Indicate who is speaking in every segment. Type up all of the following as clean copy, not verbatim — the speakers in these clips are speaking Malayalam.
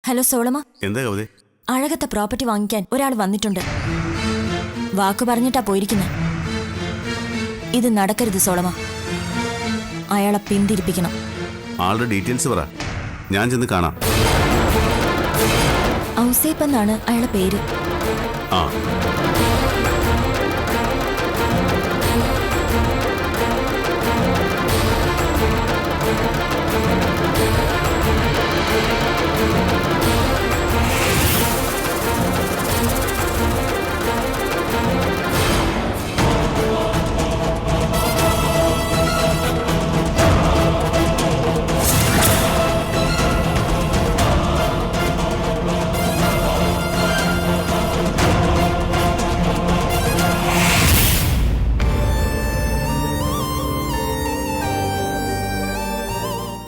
Speaker 1: ഹലോ സോളമ,
Speaker 2: എന്താ കവിത?
Speaker 1: അഴകത്തെ പ്രോപ്പർട്ടി വാങ്ങിക്കാൻ ഒരാൾ വന്നിട്ടുണ്ട്. വാക്ക് പറഞ്ഞിട്ടാ പോയിരിക്കുന്നത്. ഇത് നടക്കരുത് സോളമ. അയാളെ പിന്തിരിപ്പിക്കണം.
Speaker 2: ആളുടെ ഡീറ്റെയിൽസ് പറ, ഞാൻ ചെന്ന് കാണാം.
Speaker 1: ഔസേപ്പ് എന്നാണ് അയാളുടെ പേര്.
Speaker 2: ആ,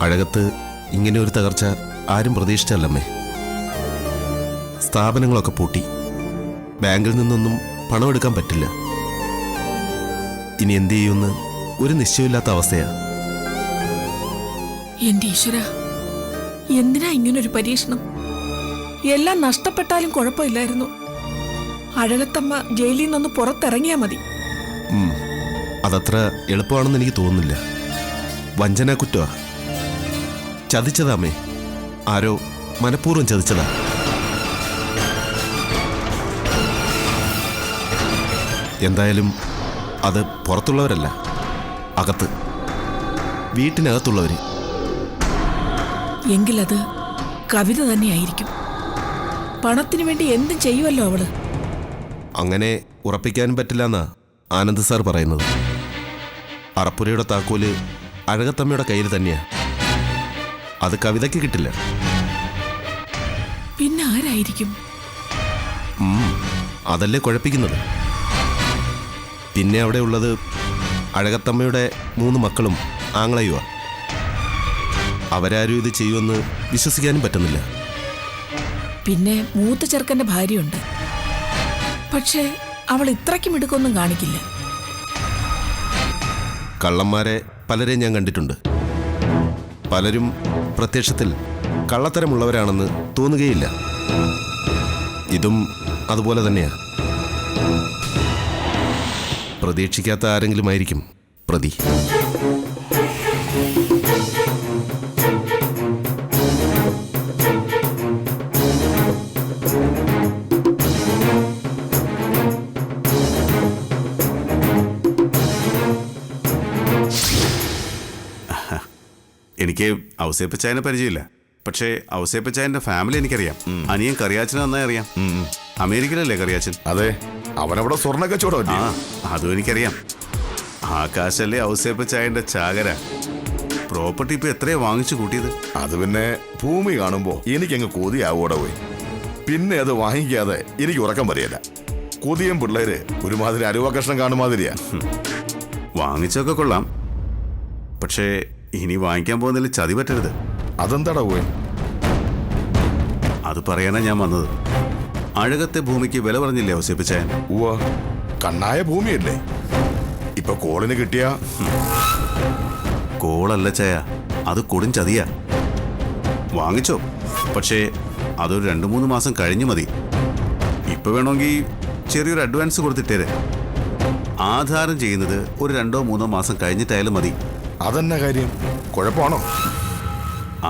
Speaker 3: അഴകത്ത് ഇങ്ങനെ ഒരു തകർച്ച ആരും പ്രതീക്ഷിച്ചല്ലമ്മേ. സ്ഥാപനങ്ങളൊക്കെ പൂട്ടി, ബാങ്കിൽ നിന്നൊന്നും പണമെടുക്കാൻ പറ്റില്ല. ഇനി എന്ത് ചെയ്യുമെന്ന് ഒരു നിശ്ചയമില്ലാത്ത അവസ്ഥയാ.
Speaker 4: എന്റെ ഈശ്വര, എന്തിനാ ഇങ്ങനൊരു പരീക്ഷണം? എല്ലാം നഷ്ടപ്പെട്ടാലും കുഴപ്പമില്ലായിരുന്നു. അഴകത്തമ്മ ജയിലിൽ നിന്നൊന്ന് പുറത്തിറങ്ങിയാ മതി.
Speaker 3: അതത്ര എളുപ്പമാണെന്ന് എനിക്ക് തോന്നുന്നില്ല. വഞ്ചനാ കുറ്റമാ. ചതിച്ചതാ അമ്മേ. ആരോ മനഃപൂർവ്വം ചതിച്ചതാ. എന്തായാലും അത് പുറത്തുള്ളവരല്ല, അകത്ത്, വീട്ടിനകത്തുള്ളവര്.
Speaker 4: എങ്കിലത് കവിത തന്നെയായിരിക്കും. പണത്തിനു വേണ്ടി എന്തും ചെയ്യുമല്ലോ അവള്.
Speaker 3: അങ്ങനെ ഉറപ്പിക്കാനും പറ്റില്ലെന്നാ ആനന്ദ് സാർ പറയുന്നത്. അറപ്പുരയുടെ താക്കോല് അഴകത്തമ്മയുടെ കയ്യിൽ തന്നെയാ. അത് കവിതയ്ക്ക് കിട്ടില്ല.
Speaker 4: പിന്നെ ആരായിരിക്കും?
Speaker 3: അതല്ലേ കുഴപ്പിക്കുന്നത്. പിന്നെ അവിടെ ഉള്ളത് അഴകത്തമ്മയുടെ 3 മക്കളും ആങ്ങളയുവാ. അവരാരും ഇത് ചെയ്യുമെന്ന് വിശ്വസിക്കാനും പറ്റുന്നില്ല.
Speaker 4: പിന്നെ മൂത്ത ചെറുക്കന്റെ ഭാര്യയുണ്ട്. പക്ഷേ അവൾ ഇത്രയ്ക്കും ഇടുക്കൊന്നും കാണിക്കില്ല.
Speaker 3: കള്ളന്മാരെ പലരെ ഞാൻ കണ്ടിട്ടുണ്ട്. പലരും പ്രത്യക്ഷത്തിൽ കള്ളത്തരമുള്ളവരാണെന്ന് തോന്നുകയില്ല. ഇതും അതുപോലെ തന്നെയാ. പ്രതീക്ഷിക്കാത്ത ആരെങ്കിലും ആയിരിക്കും പ്രതി.
Speaker 2: എനിക്ക് ഔസേപ്പച്ചായനെ പരിചയമില്ല. പക്ഷേ ഔസേപ്പച്ചായന്റെ ഫാമിലി എനിക്കറിയാം. അനിയൻ കറിയാച്ചനെ നന്നായി അറിയാം. അമേരിക്കയിലല്ലേ കറിയാച്ചൻ?
Speaker 5: അതെ, അവനവിടെ സ്വർണ്ണ കച്ചവടം.
Speaker 2: ആ, അതും എനിക്കറിയാം. ആകാശല്ലേ ഔസേപ്പച്ചായന്റെ ചാകര. പ്രോപ്പർട്ടി ഇപ്പൊ എത്രയാ വാങ്ങിച്ചു കൂട്ടിയത്?
Speaker 5: അത് പിന്നെ ഭൂമി കാണുമ്പോ എനിക്കങ്ങ് കൊതിയാവോടെ പോയി. പിന്നെ അത് വാങ്ങിക്കാതെ എനിക്ക് ഉറക്കം വരികയില്ല. കൊതിയും പിള്ളേര് ഒരുമാതിരി അലുവ കഷ്ണം കാണുമാതിരിയാ.
Speaker 2: വാങ്ങിച്ചൊക്കെ കൊള്ളാം. പക്ഷേ ഇനി വാങ്ങിക്കാൻ പോകുന്നതിൽ ചതി പറ്റരുത്.
Speaker 5: അതെന്താടാ പോയി?
Speaker 2: അത് പറയാനാ ഞാൻ വന്നത്. അഴകത്തെ ഭൂമിക്ക് വില പറഞ്ഞില്ലേ ഔസേപ്പച്ചായൻ?
Speaker 5: ഉവ്വ, കണ്ണായ ഭൂമിയല്ലേ. ഇപ്പൊ കോളിന് കിട്ടിയ
Speaker 2: കോളല്ല ചായ, അത് കൊടും ചതിയാ. വാങ്ങിച്ചോ, പക്ഷേ അതൊരു 2-3 മാസം കഴിഞ്ഞു മതി. ഇപ്പൊ വേണമെങ്കിൽ ചെറിയൊരു അഡ്വാൻസ് കൊടുത്തിട്ടേരെ. ആധാരം ചെയ്യുന്നത് ഒരു 2-3 മാസം കഴിഞ്ഞിട്ടായാലും മതി.
Speaker 5: അതെന്നാ കാര്യം? കുഴപ്പമാണോ?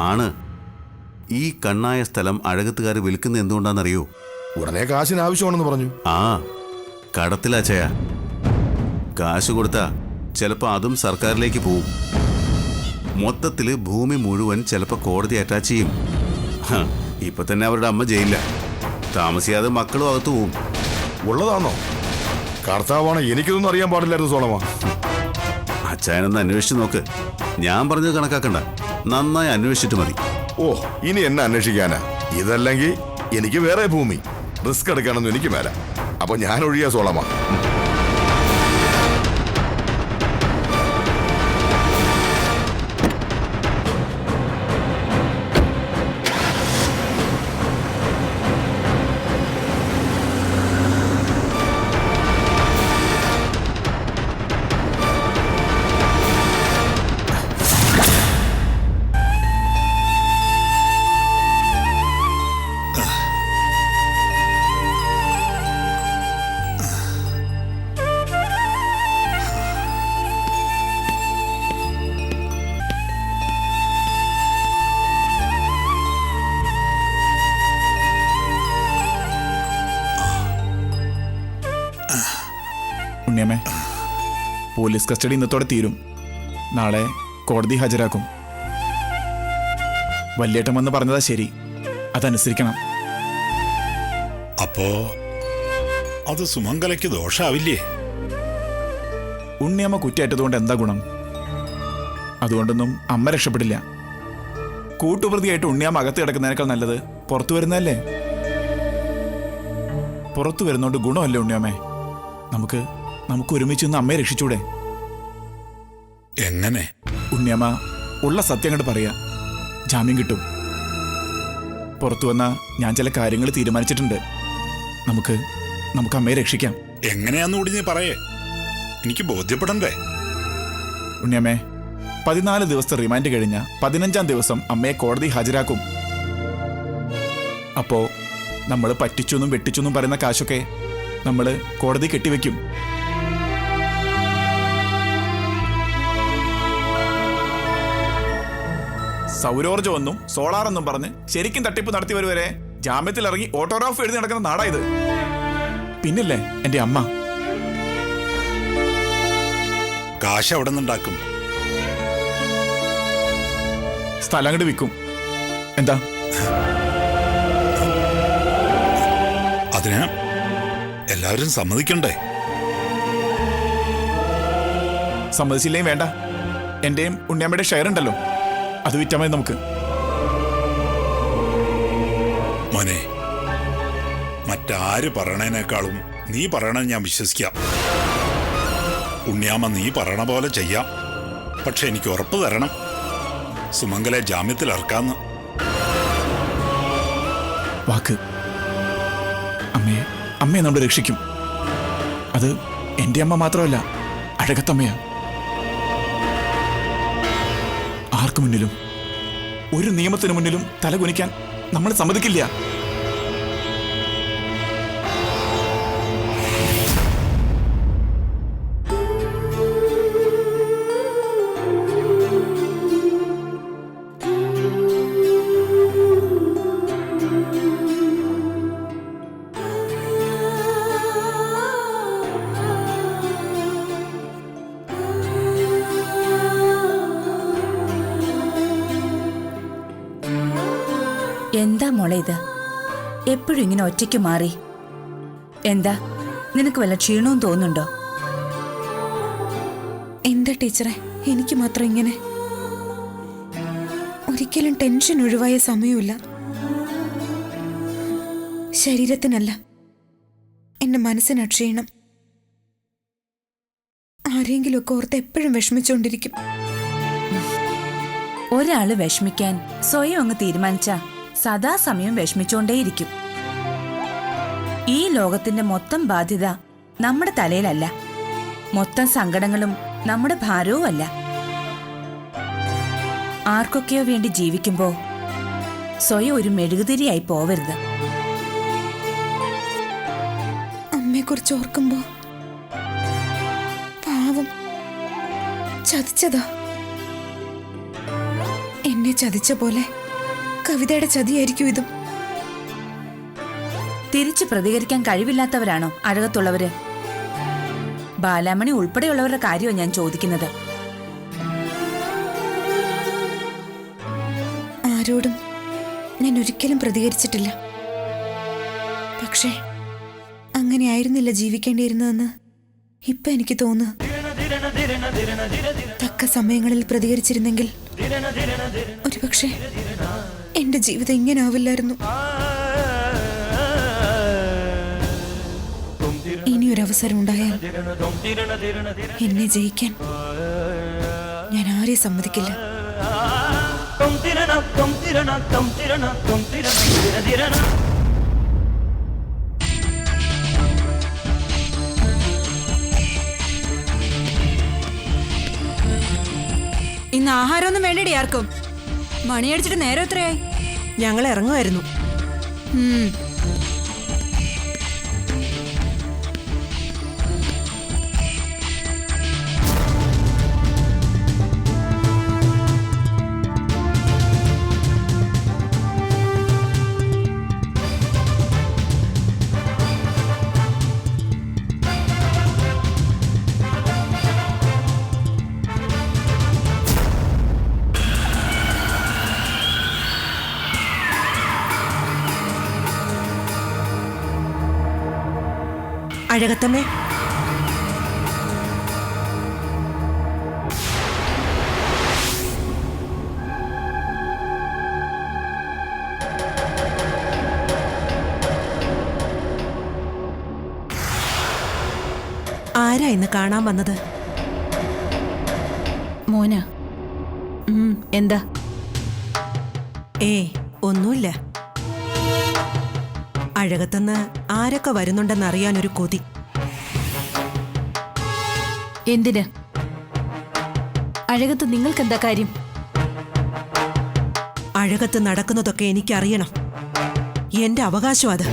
Speaker 2: ആണ്. ഈ കണ്ണായ സ്ഥലം അഴകത്തുകാർ വിൽക്കുന്നത് എന്തുകൊണ്ടാണെന്നറിയോ?
Speaker 5: ഉടനെ കാശിന് ആവശ്യമാണെന്ന് പറഞ്ഞു.
Speaker 2: ആ, കടത്തിലാ ചായ. കാശ് കൊടുത്താ ചിലപ്പോൾ അതും സർക്കാരിലേക്ക് പോവും. മൊത്തത്തില് ഭൂമി മുഴുവൻ ചിലപ്പോൾ കോടതി അറ്റാച്ച് ചെയ്യും. ഇപ്പൊ തന്നെ അവരുടെ അമ്മ ജയിലില്ല. താമസിയാതെ മക്കളും അകത്ത് പോവും.
Speaker 5: ഉള്ളതാണോ? കർത്താവാണ്, എനിക്കിതൊന്നും അറിയാൻ പാടില്ലായിരുന്നു സോളമ.
Speaker 2: അച്ചായനൊന്ന് അന്വേഷിച്ച് നോക്ക്. ഞാൻ പറഞ്ഞത് കണക്കാക്കണ്ട, നന്നായി അന്വേഷിച്ചിട്ട് മതി.
Speaker 5: ഓ, ഇനി എന്നെ അന്വേഷിക്കാനാ? ഇതല്ലെങ്കിൽ എനിക്ക് വേറെ ഭൂമി. റിസ്ക് എടുക്കാനൊന്നും എനിക്ക് മേല. അപ്പൊ ഞാൻ ഒഴിയാ സോളമ.
Speaker 6: ഉണ്ണിയമ്മേ, പോലീസ് കസ്റ്റഡി ഇന്നത്തോടെ തീരും. നാളെ കോടതി ഹാജരാക്കും. വല്യേട്ടൻ വന്ന് പറഞ്ഞതാ ശരി, അതനുസരിക്കണം.
Speaker 7: അപ്പോ അത് സുമംഗലയ്ക്ക് ദോഷാവില്ലേ?
Speaker 6: ഉണ്ണിയമ്മ കുറ്റേറ്റതുകൊണ്ട് എന്താ ഗുണം? അതുകൊണ്ടൊന്നും അമ്മ രക്ഷപ്പെടില്ല. കൂട്ടുപ്രതിയായിട്ട് ഉണ്ണിയമ്മ അകത്ത് കിടക്കുന്നതിനേക്കാൾ നല്ലത് പുറത്തു വരുന്നതല്ലേ? പുറത്തു വരുന്നോണ്ട് ഗുണമല്ലേ ഉണ്ണിയമ്മേ? നമുക്ക് ഒരുമിച്ച് നിന്ന് അമ്മയെ രക്ഷിച്ചൂടെ?
Speaker 7: എങ്ങനെ?
Speaker 6: ഉണ്ണിയമ്മ ഉള്ള സത്യം അങ്ങോട്ട് പറയാ, ജാമ്യം കിട്ടും. പുറത്തു വന്ന ഞാൻ ചില കാര്യങ്ങൾ തീരുമാനിച്ചിട്ടുണ്ട്. നമുക്ക് അമ്മയെ രക്ഷിക്കാം.
Speaker 7: എങ്ങനെയാന്ന് കൂടി നീ പറയേ, എനിക്ക് ബോധ്യപ്പെടണ്ടേ?
Speaker 6: ഉണ്ണിയമ്മേ, 14 ദിവസത്തെ റിമാൻഡ് കഴിഞ്ഞ 15-ാം ദിവസം അമ്മയെ കോടതി ഹാജരാക്കും. അപ്പോ നമ്മൾ പറ്റിച്ചെന്നും വെട്ടിച്ചെന്നും പറയുന്ന കാശൊക്കെ നമ്മൾ കോടതി കെട്ടിവെക്കും. സൗരോർജ്ജമെന്നും സോളാറെന്നും പറഞ്ഞ് ശരിക്കും തട്ടിപ്പ് നടത്തി വരുവരെ ജാമ്യത്തിൽ ഇറങ്ങി ഓട്ടോഗ്രാഫ് എഴുതി നടക്കുന്ന നാടാ ഇത്. പിന്നില്ലേ എന്റെ അമ്മ.
Speaker 7: കാശ് എവിടെ നിന്നുണ്ടാക്കും?
Speaker 6: സ്ഥലം അങ്ങോട്ട് വിൽക്കും. എന്താ?
Speaker 7: അതിന് എല്ലാവരും സമ്മതിക്കണ്ടേ?
Speaker 6: സമ്മതിച്ചില്ലേ വേണ്ട. എന്റെയും ഉണ്ണിയമ്മയുടെ ഷെയർ ഉണ്ടല്ലോ, അത് വിറ്റാ മതി നമുക്ക്.
Speaker 7: മോനെ, മറ്റാര് പറയണേനേക്കാളും നീ പറയണത് ഞാൻ വിശ്വസിക്കാം. ഉണ്ണിയാമ്മ നീ പറയണ പോലെ ചെയ്യാം. പക്ഷെ എനിക്ക് ഉറപ്പ് തരണം, സുമംഗലെ ജാമ്യത്തിൽ ഇറക്കാന്ന്.
Speaker 6: വാക്ക്. അമ്മയെ നമ്മൾ രക്ഷിക്കും. അത് എന്റെ അമ്മ മാത്രമല്ല, അഴകത്തമ്മയാ. ആർക്കു മുന്നിലും, ഒരു നിയമത്തിനു മുന്നിലും തലകുനിക്കാൻ നമ്മൾ സമ്മതിക്കില്ല.
Speaker 8: എന്താ മോളെ ഇത്? എപ്പോഴും ഇങ്ങനെ ഒറ്റയ്ക്ക് മാറി? എന്താ നിനക്ക് വല്ല ക്ഷീണവും തോന്നുന്നുണ്ടോ?
Speaker 9: എന്താ ടീച്ചറെ, എനിക്ക് മാത്രം ഇങ്ങനെ? ഒരിക്കലും ടെൻഷൻ ഒഴിവായ സമയമില്ല. ശരീരത്തിനല്ല, എന്റെ മനസ്സിനാ ക്ഷീണം. ആരെങ്കിലുമൊക്കെ ഓർത്ത് എപ്പോഴും വിഷമിച്ചുകൊണ്ടിരിക്കും.
Speaker 8: ഒരാള് വിഷമിക്കാൻ സ്വയം അങ്ങ് തീരുമാനിച്ച സദാസമയം വിഷമിച്ചുകൊണ്ടേയിരിക്കും. ഈ ലോകത്തിന്റെ മൊത്തം ബാധ്യത നമ്മുടെ തലയിലല്ല, മൊത്തം സങ്കടങ്ങളും നമ്മുടെ ഭാരവും അല്ല. ആർക്കൊക്കെയോ വേണ്ടി ജീവിക്കുമ്പോ സ്വയം ഒരു മെഴുകുതിരിയായി പോവരുത്.
Speaker 9: അമ്മയെക്കുറിച്ച് ഓർക്കുമ്പോ പാവം, ചതിച്ചതാ. എന്നെ ചതിച്ച പോലെ കവിതയുടെ ചതിയായിരിക്കും ഇതും.
Speaker 8: തിരിച്ചു പ്രതികരിക്കാൻ കഴിവില്ലാത്തവരാണോ അഴകത്തുള്ളവര്? ബാലാമണി ഉൾപ്പെടെയുള്ളവരുടെ കാര്യമാണ് ഞാൻ ചോദിക്കുന്നത്.
Speaker 9: ആരോടും ഞാൻ ഒരിക്കലും പ്രതികരിച്ചിട്ടില്ല. പക്ഷേ അങ്ങനെ ആയിരുന്നില്ല ജീവിക്കേണ്ടിയിരുന്നതെന്ന് ഇപ്പൊ എനിക്ക് തോന്നുന്നു. തക്ക സമയങ്ങളിൽ പ്രതികരിച്ചിരുന്നെങ്കിൽ ഒരുപക്ഷെ എന്റെ ജീവിതം ഇങ്ങനെ ആവില്ലായിരുന്നു. ഇനിയൊരവസരം ഉണ്ടായാൽ എന്നെ ജയിക്കാൻ ഞാൻ ആരെയും സമ്മതിക്കില്ല.
Speaker 1: ഇന്ന് ആഹാരമൊന്നും വേണ്ടടി ആർക്കും. മണിയടിച്ചിട്ട് നേരം എത്രയായി?
Speaker 10: ഞങ്ങൾ ഇറങ്ങുമായിരുന്നു. അഴകത്തമ്മേ, ആരാ ഇന്ന് കാണാൻ വന്നത്?
Speaker 8: മോന. എന്താ?
Speaker 10: ഒന്നുമില്ല. അഴകത്തുനിന്ന് ആരൊക്കെ വരുന്നുണ്ടെന്ന് അറിയാനൊരു കൊതി.
Speaker 8: എന്തിന്? അഴകത്ത് നിങ്ങൾക്കെന്താ കാര്യം?
Speaker 10: അഴകത്ത് നടക്കുന്നതൊക്കെ എനിക്കറിയണം. എന്റെ അവകാശം അത്.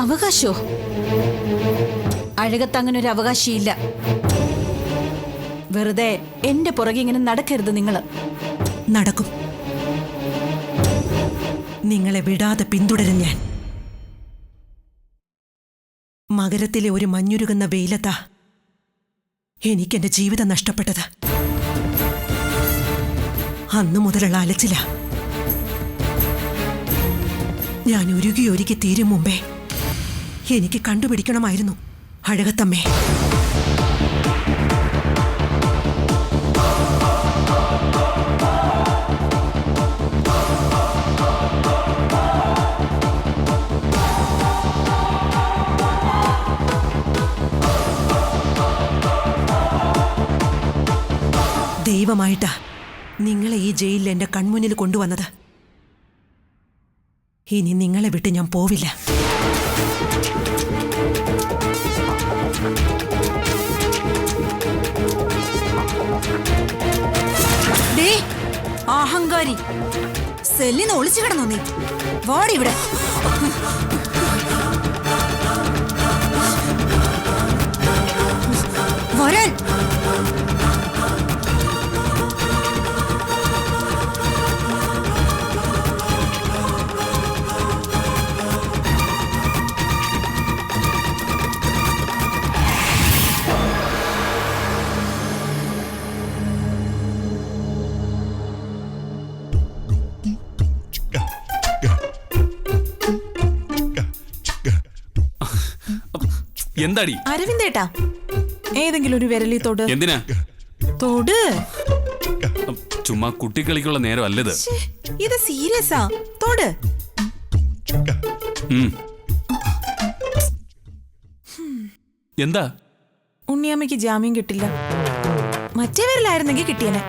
Speaker 8: അവകാശോ? അഴകത്ത് അങ്ങനെ ഒരു അവകാശിയില്ല. വെറുതെ എന്റെ പുറകെ ഇങ്ങനെ നടക്കരുത് നിങ്ങള്.
Speaker 10: നടക്കും. നിങ്ങളെ വിടാതെ പിന്തുടരും ഞാൻ. മകരത്തിലെ ഒരു മഞ്ഞുരുകുന്ന വെയിലത്താ എനിക്കെന്റെ ജീവിതം നഷ്ടപ്പെട്ടത്. അന്നു മുതലുള്ള അലച്ചില. ഞാൻ ഒരുക്കി തീരും മുമ്പേ എനിക്ക് കണ്ടുപിടിക്കണമായിരുന്നു അഴകത്തമ്മേ. ദൈവമായിട്ടാ നിങ്ങളെ ഈ ജയിലിൽ എന്റെ കൺമുന്നിൽ കൊണ്ടുവന്നത്. ഇനി നിങ്ങളെ വിട്ട് ഞാൻ പോവില്ല.
Speaker 1: അഹങ്കാരി, സെല്ലിന്ന് ഒളിച്ചു കിടന്നു നീ. വാടി ഇവിടെ. വരാൻ.
Speaker 11: എന്താടി?
Speaker 4: അരവിന്ദേട്ടാ, ഏതെങ്കിലും ഒരു വിരലി തൊട്.
Speaker 11: എന്തിനാ
Speaker 4: തൊട്?
Speaker 11: ചുമ്മാ കുട്ടിക്കളിക്കുള്ള നേരം അല്ലത്.
Speaker 4: ഇത് സീരിയസാ. തൊട്.
Speaker 11: എന്താ?
Speaker 4: ഉണ്ണിയമ്മയ്ക്ക് ജാമ്യം കിട്ടില്ല. മറ്റേ വിരലായിരുന്നെങ്കിൽ കിട്ടിയനെ.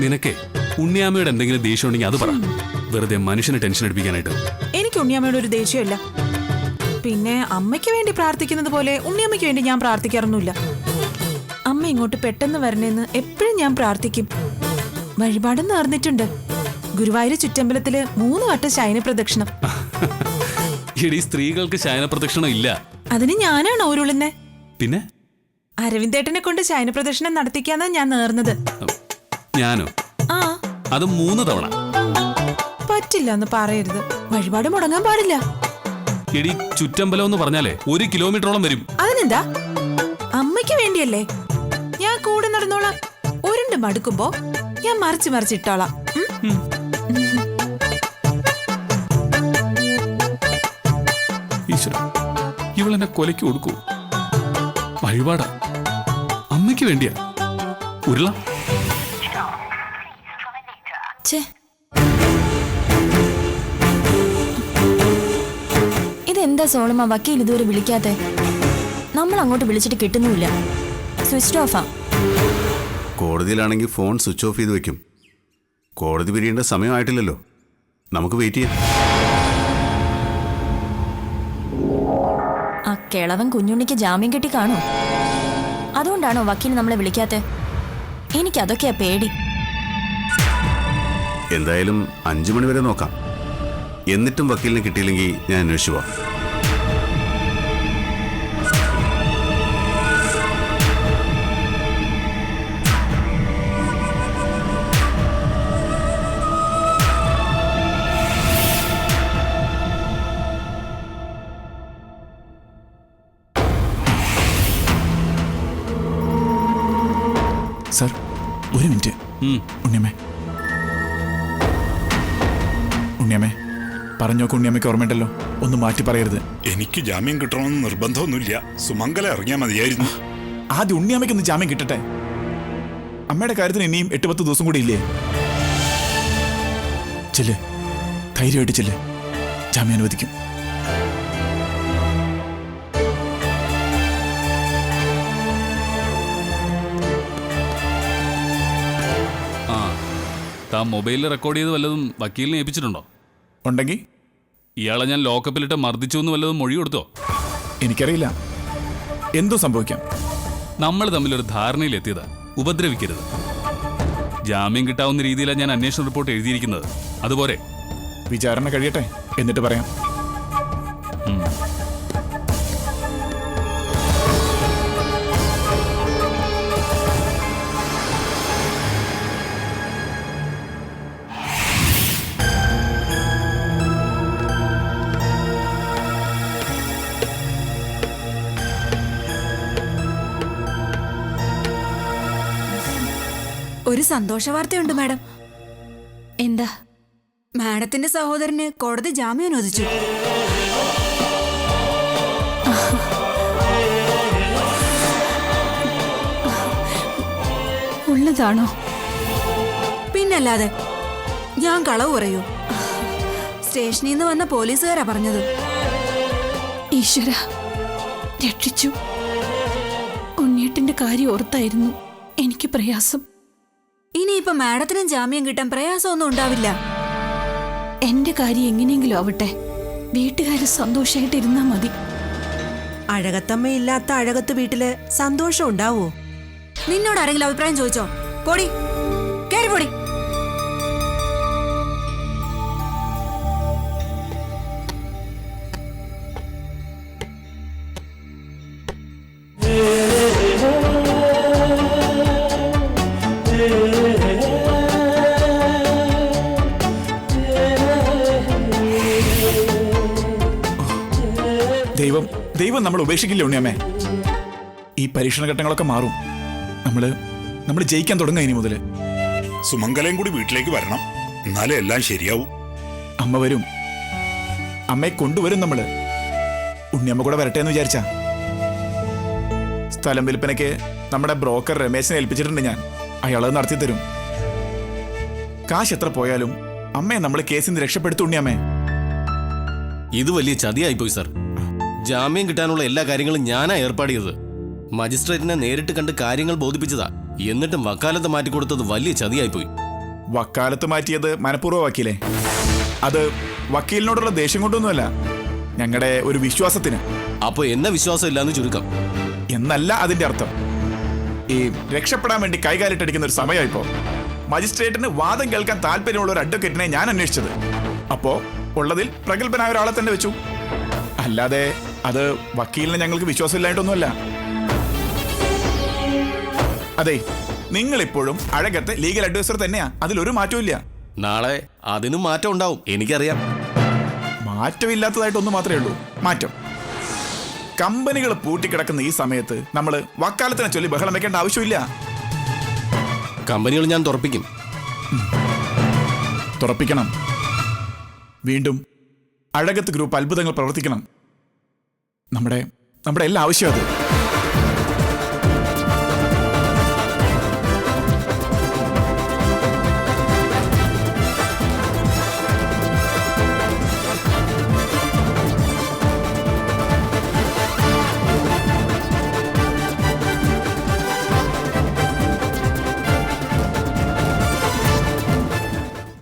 Speaker 11: നിനക്കേ ഉണ്ണിയാമ്മയുടെ എന്തെങ്കിലും ദേഷ്യം ഉണ്ടെങ്കിൽ അത് പറ. വെറുതെ മനുഷ്യനെ ടെൻഷൻ അടിപ്പിക്കാനായിട്ട്.
Speaker 4: എനിക്ക് ഉണ്ണിയമ്മയുടെ ഒരു ദേഷ്യമില്ല. പിന്നെ അമ്മയ്ക്ക് വേണ്ടി പ്രാർത്ഥിക്കുന്നത് പോലെ ഉണ്ണിയമ്മയ്ക്ക് വേണ്ടി ഞാൻ പ്രാർത്ഥിക്കാറൊന്നുമില്ല. അമ്മ ഇങ്ങോട്ട് പെട്ടെന്ന് വരണേന്ന് എപ്പോഴും ഞാൻ പ്രാർത്ഥിക്കും. വഴിപാടും നേർന്നിട്ടുണ്ട്. ഗുരുവായൂർ ചുറ്റമ്പലത്തില് 3 വട്ടം ശയന പ്രദക്ഷിണം.
Speaker 11: ഇടി സ്ത്രീകൾക്ക് ശയന പ്രദക്ഷിണം ഇല്ല.
Speaker 4: അതിന് ഞാനാണോ ഉരുളുന്നേ?
Speaker 11: പിന്നെ
Speaker 4: അരവിന്ദേട്ടനെ കൊണ്ട് ശയന പ്രദക്ഷിണം നടത്തിക്കാന്നാ ഞാൻ നേർന്നത്.
Speaker 11: ഞാനോ?
Speaker 4: ആ,
Speaker 11: അത് 3 തവണ.
Speaker 4: പറ്റില്ല എന്ന് പറയരുത്. വഴിപാട് മുടങ്ങാൻ പാടില്ല.
Speaker 11: എടി ചുറ്റമ്പലം എന്ന് പറഞ്ഞാലേ 1 കിലോമീറ്ററോളം വരും.
Speaker 4: അതിനെന്താ? അമ്മയ്ക്ക് വേണ്ടിയല്ലേ. ഞാൻ കൂടെ നടന്നോളാം. ഉരുണ്ട് മടുക്കുമ്പോ ഞാൻ മറിച്ചിട്ടോളാം.
Speaker 11: ഈശ്വര, ഇവളെന്നെ കൊലയ്ക്ക് കൊടുക്കൂ. വഴിപാടാ, അമ്മയ്ക്ക് വേണ്ടിയാ. ഉരുള.
Speaker 8: ഇതെന്താ സോളമ്മ വക്കീൽ ഇതുവരെ വിളിക്കാത്തെ? നമ്മൾ അങ്ങോട്ട് വിളിച്ചിട്ട് കിട്ടുന്നുമില്ല. സ്വിച്ച് ഓഫാ.
Speaker 2: കോടതിയിലാണെങ്കിൽ ഫോൺ സ്വിച്ച് ഓഫ് ചെയ്ത് വെക്കും. കോടതി പിരിയേണ്ട സമയമായിട്ടില്ലല്ലോ. നമുക്ക് വെയിറ്റ് ചെയ്യാം.
Speaker 8: ആ കിളവൻ കുഞ്ഞുണ്ണിക്ക് ജാമ്യം കിട്ടി കാണൂ. അതുകൊണ്ടാണോ വക്കീൽ നമ്മളെ വിളിക്കാത്തെ? എനിക്കതൊക്കെയാ പേടി.
Speaker 2: എന്തായാലും 5 മണി വരെ നോക്കാം. എന്നിട്ടും വക്കീലിനെ കിട്ടിയില്ലെങ്കിൽ ഞാൻ അന്വേഷിച്ചു പോവാം.
Speaker 6: സർ, ഒരു മിനിറ്റ്. ഉണ്ണിയമ്മേ, പറഞ്ഞോക്ക് ഉണ്ണിയമ്മയ്ക്ക് ഓർമ്മയുണ്ടല്ലോ, ഒന്ന് മാറ്റി പറയരുത്.
Speaker 7: എനിക്ക് ജാമ്യം കിട്ടണമെന്ന് നിർബന്ധമൊന്നുമില്ല. സുമംഗല ഇറങ്ങിയാൽ മതിയായിരുന്നു.
Speaker 6: ആദ്യം ഉണ്ണിയമ്മയ്ക്കൊന്ന് ജാമ്യം കിട്ടട്ടെ. അമ്മയുടെ കാര്യത്തിന് ഇനിയും 8-10 ദിവസം കൂടി ഇല്ലേ? ചെല്ല്, ധൈര്യമായിട്ട് ചെല്ല്, ജാമ്യം അനുവദിക്കും.
Speaker 11: ആ, താൻ മൊബൈലിൽ റെക്കോർഡ് ചെയ്ത് വല്ലതും വക്കീലിനെ ഏൽപ്പിച്ചിട്ടുണ്ടോ?
Speaker 6: ഉണ്ടെങ്കിൽ
Speaker 11: ഇയാളെ ഞാൻ ലോക്കപ്പിലിട്ട് മർദ്ദിച്ചു എന്ന് വല്ലതും മൊഴി കൊടുത്തോ?
Speaker 6: എനിക്കറിയില്ല, എന്തോ സംഭവിക്കാം.
Speaker 11: നമ്മൾ തമ്മിലൊരു ധാരണയിലെത്തിയതാ. ഉപദ്രവിക്കരുത്. ജാമ്യം കിട്ടാവുന്ന രീതിയിലാണ് ഞാൻ അന്വേഷണ റിപ്പോർട്ട് എഴുതിയിരിക്കുന്നത്. അതുപോലെ
Speaker 6: വിചാരണ കഴിയട്ടെ, എന്നിട്ട് പറയാം.
Speaker 1: ഒരു സന്തോഷ വാർത്തയുണ്ട് മാഡം.
Speaker 8: എന്താ?
Speaker 1: മാഡത്തിന്റെ സഹോദരന് കോടതി ജാമ്യം അനുവദിച്ചു.
Speaker 8: ഉള്ളതാണോ?
Speaker 1: പിന്നല്ലാതെ, ഞാൻ കളവ് പറയൂ? സ്റ്റേഷനിൽ നിന്ന് വന്ന പോലീസുകാരാ പറഞ്ഞത്.
Speaker 8: ഈശ്വര, രക്ഷിച്ചു. ഉണ്ണിയേട്ടന്റെ കാര്യം ഓർത്തായിരുന്നു എനിക്ക് പ്രയാസം.
Speaker 1: ഇനിയിപ്പോ മാഡത്തിനും ജാമ്യം കിട്ടാൻ പ്രയാസമൊന്നും ഉണ്ടാവില്ല.
Speaker 8: എന്റെ കാര്യം എങ്ങനെയെങ്കിലും ആവട്ടെ, വീട്ടുകാര് സന്തോഷായിട്ടിരുന്നാ മതി.
Speaker 10: അഴകത്തമ്മയില്ലാത്ത അഴകത്ത് വീട്ടില് സന്തോഷം ഉണ്ടാവോ?
Speaker 1: നിന്നോട് ആരെങ്കിലും അഭിപ്രായം ചോദിച്ചോ? പൊടി, കേറി പൊടി.
Speaker 6: ദൈവം നമ്മൾ ഉപേക്ഷിക്കില്ല ഉണ്ണിയമ്മേ. ഈ പരീക്ഷണ ഘട്ടങ്ങളൊക്കെ മാറും. നമ്മൾ ജയിക്കാൻ തുടങ്ങുക ഇനി മുതല്.
Speaker 7: സുമംഗലയും കൂടി വീട്ടിലേക്ക് വരണം, എന്നാലേ എല്ലാം ശരിയാവും.
Speaker 6: അമ്മ വരും, അമ്മയെ കൊണ്ടുവരും നമ്മള്. ഉണ്ണിയമ്മ കൂടെ വരട്ടെ എന്ന് വിചാരിച്ച. സ്ഥലം വിൽപ്പനയ്ക്ക് നമ്മുടെ ബ്രോക്കർ രമേശിനെ ഏൽപ്പിച്ചിട്ടുണ്ട് ഞാൻ. അയാളത് നടത്തി തരും. കാശ് എത്ര പോയാലും അമ്മയെ നമ്മൾ കേസിൽ നിന്ന് രക്ഷപ്പെടുത്തും ഉണ്ണിയമ്മേ.
Speaker 3: ഇത് വലിയ ചതിയായിപ്പോയി സാർ. ജാമ്യം കിട്ടാനുള്ള എല്ലാ കാര്യങ്ങളും ഞാനാ ഏർപ്പാട് ചെയ്തത്. മജിസ്ട്രേറ്റിനെ നേരിട്ട് കണ്ട് കാര്യങ്ങൾ ബോധിപ്പിച്ചതാ. എന്നിട്ടും വക്കാലത്ത് മാറ്റിക്കൊടുത്തത് വലിയ ചതിയായിപ്പോയി.
Speaker 6: വക്കാലത്ത് മാറ്റിയത് മനഃപൂർവ്വ വക്കീലേ. അത് വക്കീലിനോടുള്ള ദേഷ്യം കൊണ്ടൊന്നുമല്ല, ഞങ്ങളുടെ ഒരു വിശ്വാസത്തിന്.
Speaker 3: അപ്പൊ എന്നെ വിശ്വാസം ഇല്ലാന്ന് ചുരുക്കം
Speaker 6: എന്നല്ല അതിന്റെ അർത്ഥം. ഈ രക്ഷപ്പെടാൻ വേണ്ടി കൈകാലിട്ടടിക്കുന്ന ഒരു സമയമായിപ്പോ. മജിസ്ട്രേറ്റിന് വാദം കേൾക്കാൻ താല്പര്യമുള്ള ഒരു അഡ്വക്കേറ്റിനെ ഞാൻ അന്വേഷിച്ചത്. അപ്പോ ഉള്ളതിൽ പ്രഗത്ഭനായ ഒരാളെ തന്നെ വെച്ചു. അല്ലാതെ അത് വക്കീലിനെ ഞങ്ങൾക്ക് വിശ്വാസമില്ലായിട്ടൊന്നുമല്ല. അതെ, നിങ്ങളിപ്പോഴും അഴകത്തെ ലീഗൽ അഡ്വൈസർ തന്നെയാ, അതിലൊരു മാറ്റവും ഇല്ല.
Speaker 3: നാളെ അതിനും മാറ്റം ഉണ്ടാവും, എനിക്കറിയാം.
Speaker 6: മാറ്റമില്ലാത്തതായിട്ടൊന്നു മാത്രമേ ഉള്ളൂ മാറ്റം. കമ്പനികൾ പൂട്ടിക്കിടക്കുന്ന ഈ സമയത്ത് നമ്മൾ വക്കാലത്തിനെ ചൊല്ലി ബഹളം വെക്കേണ്ട ആവശ്യമില്ല.
Speaker 3: കമ്പനികൾ ഞാൻ തുറപ്പിക്കും.
Speaker 6: തുറപ്പിക്കണം. വീണ്ടും അഴകത്ത് ഗ്രൂപ്പ് അത്ഭുതങ്ങൾ പ്രവർത്തിക്കണം. നമ്മുടെ എല്ലാ ആവശ്യവും അത്.